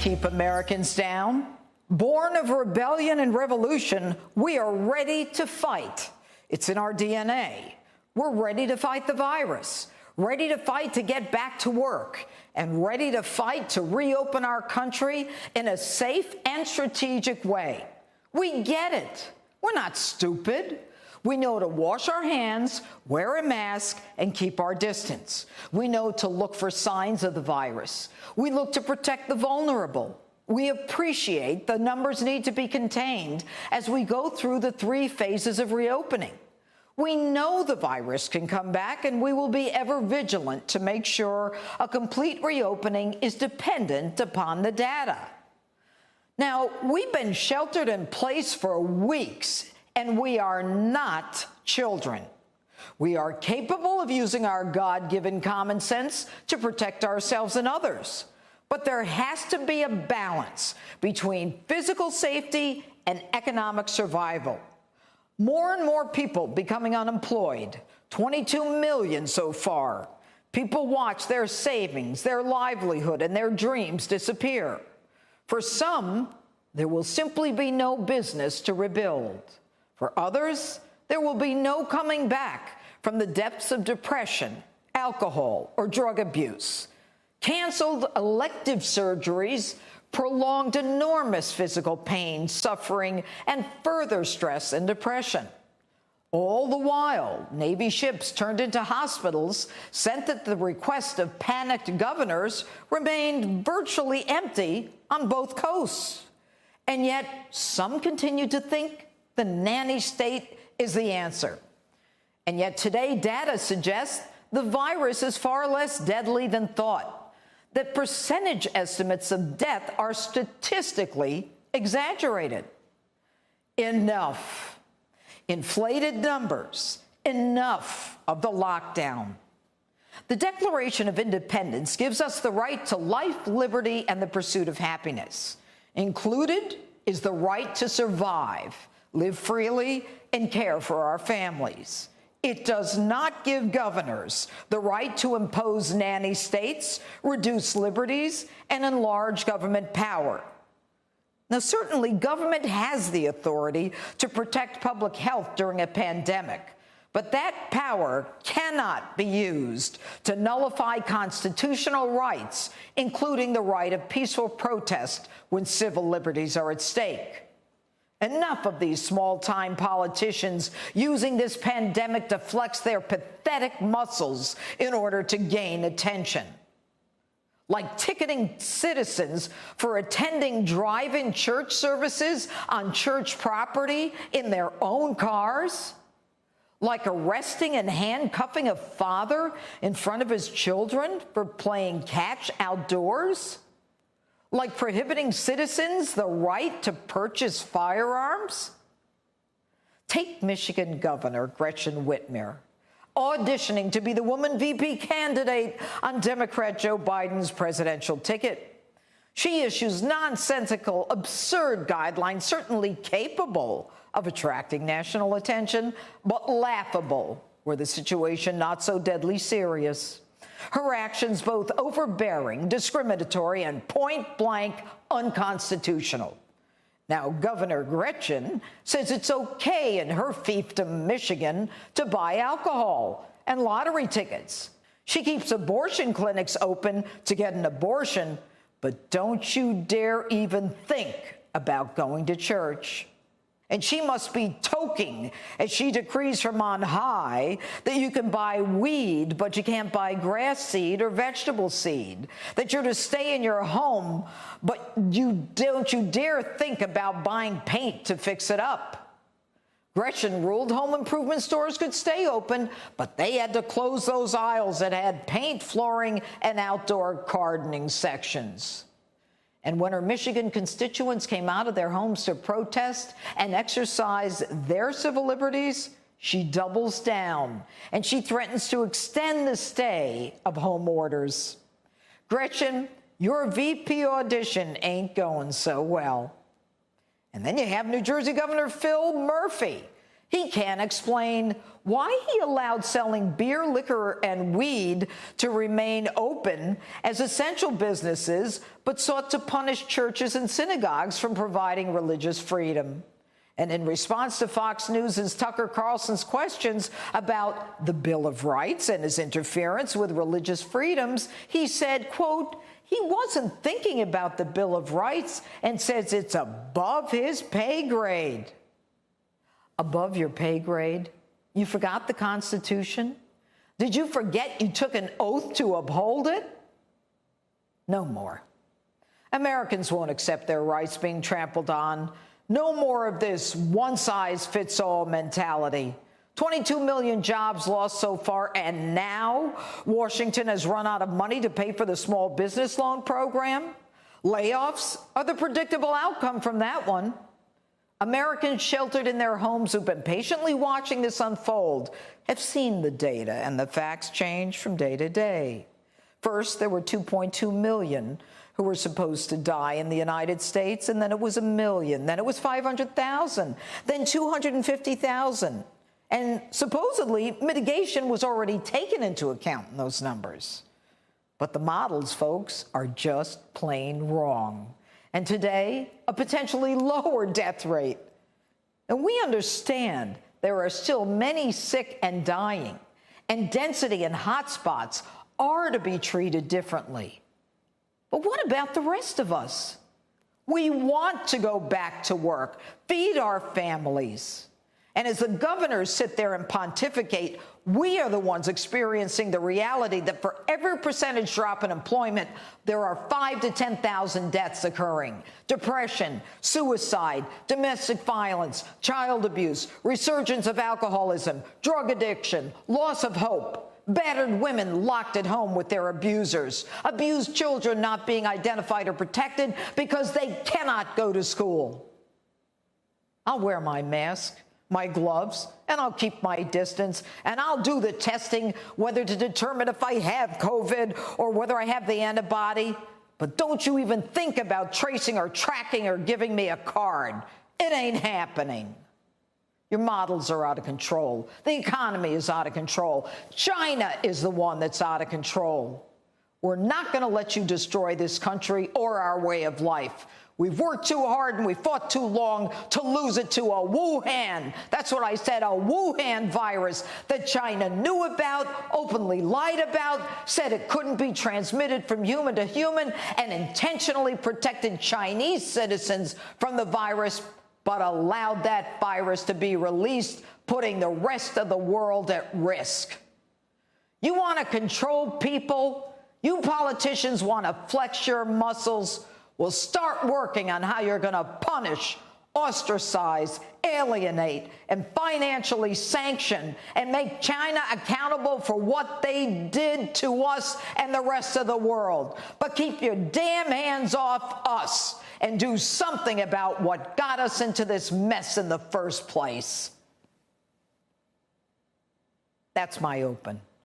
keep Americans down. Born of rebellion and revolution, we are ready to fight. It's in our DNA. We're ready to fight the virus, ready to fight to get back to work, and ready to fight to reopen our country in a safe and strategic way. We get it. We're not stupid. We know to wash our hands, wear a mask, and keep our distance. We know to look for signs of the virus. We look to protect the vulnerable. We appreciate the numbers need to be contained as we go through the 3 phases of reopening. We know the virus can come back, and we will be ever vigilant to make sure a complete reopening is dependent upon the data. Now, we've been sheltered in place for weeks, and we are not children. We are capable of using our God-given common sense to protect ourselves and others. But there has to be a balance between physical safety and economic survival. More and more people becoming unemployed, 22 million so far. People watch their savings, their livelihood, and their dreams disappear. For some, there will simply be no business to rebuild. For others, there will be no coming back from the depths of depression, alcohol, or drug abuse. Canceled elective surgeries, prolonged enormous physical pain, suffering, and further stress and depression. All the while, Navy ships turned into hospitals sent at the request of panicked governors remained virtually empty on both coasts. And yet, some continue to think the nanny state is the answer. And yet today, data suggests the virus is far less deadly than thought, that percentage estimates of death are statistically exaggerated. Enough. Inflated numbers. Enough of the lockdown. The Declaration of Independence gives us the right to life, liberty, and the pursuit of happiness. Included is the right to survive, live freely, and care for our families. It does not give governors the right to impose nanny states, reduce liberties, and enlarge government power. Now, certainly, government has the authority to protect public health during a pandemic, but that power cannot be used to nullify constitutional rights, including the right of peaceful protest when civil liberties are at stake. Enough of these small-time politicians using this pandemic to flex their pathetic muscles in order to gain attention. Like ticketing citizens for attending drive-in church services on church property in their own cars. Like arresting and handcuffing a father in front of his children for playing catch outdoors. Like prohibiting citizens the right to purchase firearms? Take Michigan Governor Gretchen Whitmer, auditioning to be the woman VP candidate on Democrat Joe Biden's presidential ticket. She issues nonsensical, absurd guidelines, certainly capable of attracting national attention, but laughable were the situation not so deadly serious. Her actions both overbearing, discriminatory, and point-blank unconstitutional. Now, Governor Gretchen says it's okay in her fiefdom, Michigan, to buy alcohol and lottery tickets. She keeps abortion clinics open to get an abortion, but don't you dare even think about going to church. And she must be toking as she decrees from on high that you can buy weed, but you can't buy grass seed or vegetable seed, that you're to stay in your home, but don't you dare think about buying paint to fix it up. Gretchen ruled home improvement stores could stay open, but they had to close those aisles that had paint, flooring, and outdoor gardening sections. And when her Michigan constituents came out of their homes to protest and exercise their civil liberties, she doubles down, and she threatens to extend the stay of home orders. Gretchen, your VP audition ain't going so well. And then you have New Jersey Governor Phil Murphy. He can't explain why he allowed selling beer, liquor, and weed to remain open as essential businesses, but sought to punish churches and synagogues from providing religious freedom. And in response to Fox News' Tucker Carlson's questions about the Bill of Rights and his interference with religious freedoms, he said, quote, he wasn't thinking about the Bill of Rights and says it's above his pay grade. Above your pay grade? You forgot the Constitution? Did you forget you took an oath to uphold it? No more. Americans won't accept their rights being trampled on. No more of this one-size-fits-all mentality. 22 million jobs lost so far, and now Washington has run out of money to pay for the small business loan program. Layoffs are the predictable outcome from that one. Americans sheltered in their homes who've been patiently watching this unfold have seen the data, and the facts change from day to day. First, there were 2.2 million who were supposed to die in the United States, and then it was 1 million, then it was 500,000, then 250,000. And supposedly, mitigation was already taken into account in those numbers. But the models, folks, are just plain wrong. And today, a potentially lower death rate. And we understand there are still many sick and dying, and density in hotspots are to be treated differently. But what about the rest of us? We want to go back to work, feed our families. And as the governors sit there and pontificate, we are the ones experiencing the reality that for every percentage drop in employment, there are 5,000 to 10,000 deaths occurring. Depression, suicide, domestic violence, child abuse, resurgence of alcoholism, drug addiction, loss of hope. Battered women locked at home with their abusers, abused children not being identified or protected because they cannot go to school. I'll wear my mask, my gloves, and I'll keep my distance, and I'll do the testing whether to determine if I have COVID or whether I have the antibody. But don't you even think about tracing or tracking or giving me a card. It ain't happening. Your models are out of control. The economy is out of control. China is the one that's out of control. We're not going to let you destroy this country or our way of life. We've worked too hard and we fought too long to lose it to a Wuhan. That's what I said, a Wuhan virus that China knew about, openly lied about, said it couldn't be transmitted from human to human, and intentionally protected Chinese citizens from the virus, but allowed that virus to be released, putting the rest of the world at risk. You want to control people? You politicians want to flex your muscles? Well, start working on how you're going to punish, ostracize, alienate, and financially sanction and make China accountable for what they did to us and the rest of the world. But keep your damn hands off us and do something about what got us into this mess in the first place. That's my open.